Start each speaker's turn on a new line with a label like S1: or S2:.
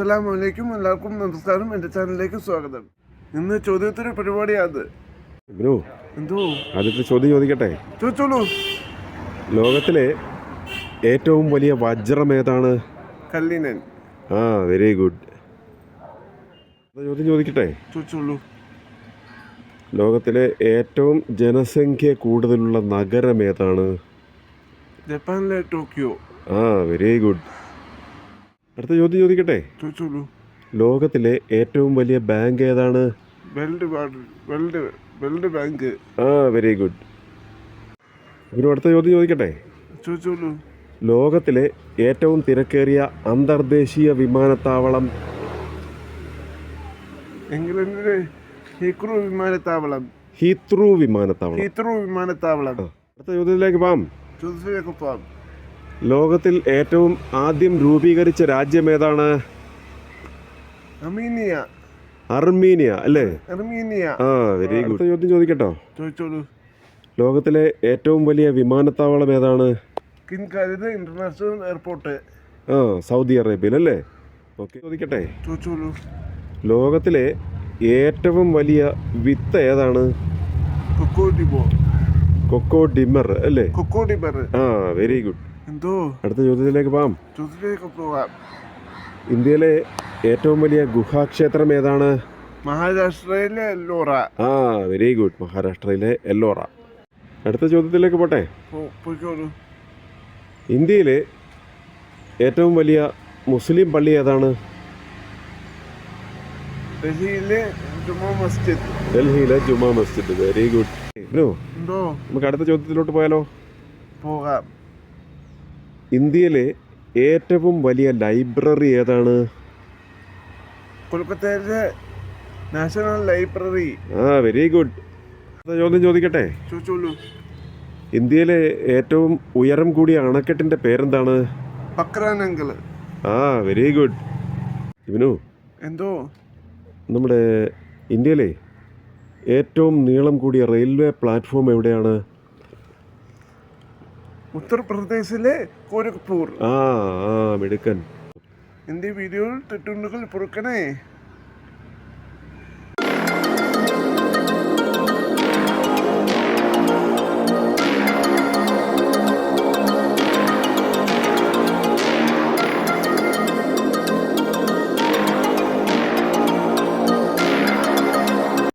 S1: അസ്സലാമു അലൈക്കും. എല്ലാവർക്കും നമസ്കാരം. എൻ്റെ ചാനലിലേക്ക് സ്വാഗതം. ഇന്ന് ചോദ്യോത്തര പരിപാടിയാണ്.
S2: ബ്രോ,
S1: എന്തോ
S2: ആദ്യത്തെ ചോദ്യം ചോദിക്കട്ടെ?
S1: ചോദിച്ചോളൂ.
S2: ലോകത്തിലെ ഏറ്റവും വലിയ വജ്രം ഏതാണ്?
S1: കല്ലിനൻ.
S2: Very good. ചോദ്യം ചോദിക്കട്ടെ?
S1: ചോദിച്ചോളൂ.
S2: ലോകത്തിലെ ഏറ്റവും ജനസംഖ്യ കൂടുതലുള്ള നഗരം ഏതാണ്?
S1: ജപ്പാനിലെ ടോക്കിയോ.
S2: Very good. അടുത്ത ചോദ്യം ചോദിക്കട്ടെ?
S1: ചോദിച്ചോളൂ.
S2: ലോകത്തിലെ ഏറ്റവും വലിയ ബാങ്ക് ഏതാണ്?
S1: World bank.
S2: Very good. ഒരു അടുത്ത ചോദ്യം ചോദിക്കട്ടെ?
S1: ചോദിച്ചോളൂ.
S2: ലോകത്തിലെ ഏറ്റവും തിരക്കേറിയ അന്തർദേശീയ വിമാനത്താവളം?
S1: ഇംഗ്ലണ്ടിലെ ഹീത്രൂ വിമാനത്താവളം.
S2: അടുത്ത ചോദ്യത്തിലേക്ക് പോകാം.
S1: ചോദ്യത്തിലേക്ക് പോകാം.
S2: ലോകത്തിൽ ഏറ്റവും ആദ്യം രൂപീകരിച്ച രാജ്യം ഏതാണ്? അർമീനിയ അല്ലേ? Very good. അടുത്ത ചോദ്യം ചോദിക്കട്ടോ?
S1: ചോദിച്ചോളൂ.
S2: ലോകത്തിലെ ഏറ്റവും വലിയ വിമാനത്താവളം ഏതാണ്?
S1: King Khalid international airport.
S2: Saudi അറേബ്യയിൽ അല്ലേ? ഓക്കെ, ചോദിക്കട്ടെ?
S1: ചോദിച്ചോളൂ.
S2: ലോകത്തിലെ ഏറ്റവും വലിയ വിത്ത് ഏതാണ്? കൊക്കോ ഡിമർ അല്ലേ? Very good.
S1: എന്തോ
S2: അടുത്ത ചോദ്യത്തിലേക്ക് പോകാം. ഇന്ത്യയിലെ ഏറ്റവും വലിയ ഗുഹാക്ഷേത്രം ഏതാണ്?
S1: മഹാരാഷ്ട്രയിലെ എല്ലോറ.
S2: Very good. മഹാരാഷ്ട്രയിലെ എല്ലോറ. അടുത്ത ചോദ്യത്തിലേക്ക് പോട്ടെ? ഇന്ത്യയിലെ ഏറ്റവും വലിയ മുസ്ലിം പള്ളി ഏതാണ്?
S1: ഡൽഹിയിലെ
S2: ജുമാ മസ്ജിദ്. Very good. നമുക്ക് അടുത്ത ചോദ്യത്തിലോട്ട് പോയാലോ?
S1: പോകാം.
S2: ഇന്ത്യയിലെ ഏറ്റവും വലിയ ലൈബ്രറി ഏതാണ്?
S1: കൊൽക്കത്തയിലെ നാഷണൽ ലൈബ്രറി.
S2: Very good. അടുത്ത ചോദ്യം ചോദിക്കട്ടെ?
S1: ചോദിച്ചോളൂ.
S2: ഇന്ത്യയിലെ ഏറ്റവും ഉയരം കൂടിയ അണക്കെട്ടിന്റെ പേരെന്താണ്?
S1: പക്രാനങ്കൽ.
S2: Very good. ഇവനു,
S1: എന്തോ
S2: നമ്മുടെ ഇന്ത്യയിലെ ഏറ്റവും നീളം കൂടിയ റെയിൽവേ പ്ലാറ്റ്ഫോം എവിടെയാണ്?
S1: ഉത്തർപ്രദേശിലെ ഗോരഖ്പൂർ.
S2: മിടുക്കൻ.
S1: എൻ്റെ വീഡിയോയിൽ തെറ്റുണ്ടെങ്കിൽ പൊറുക്കണേ.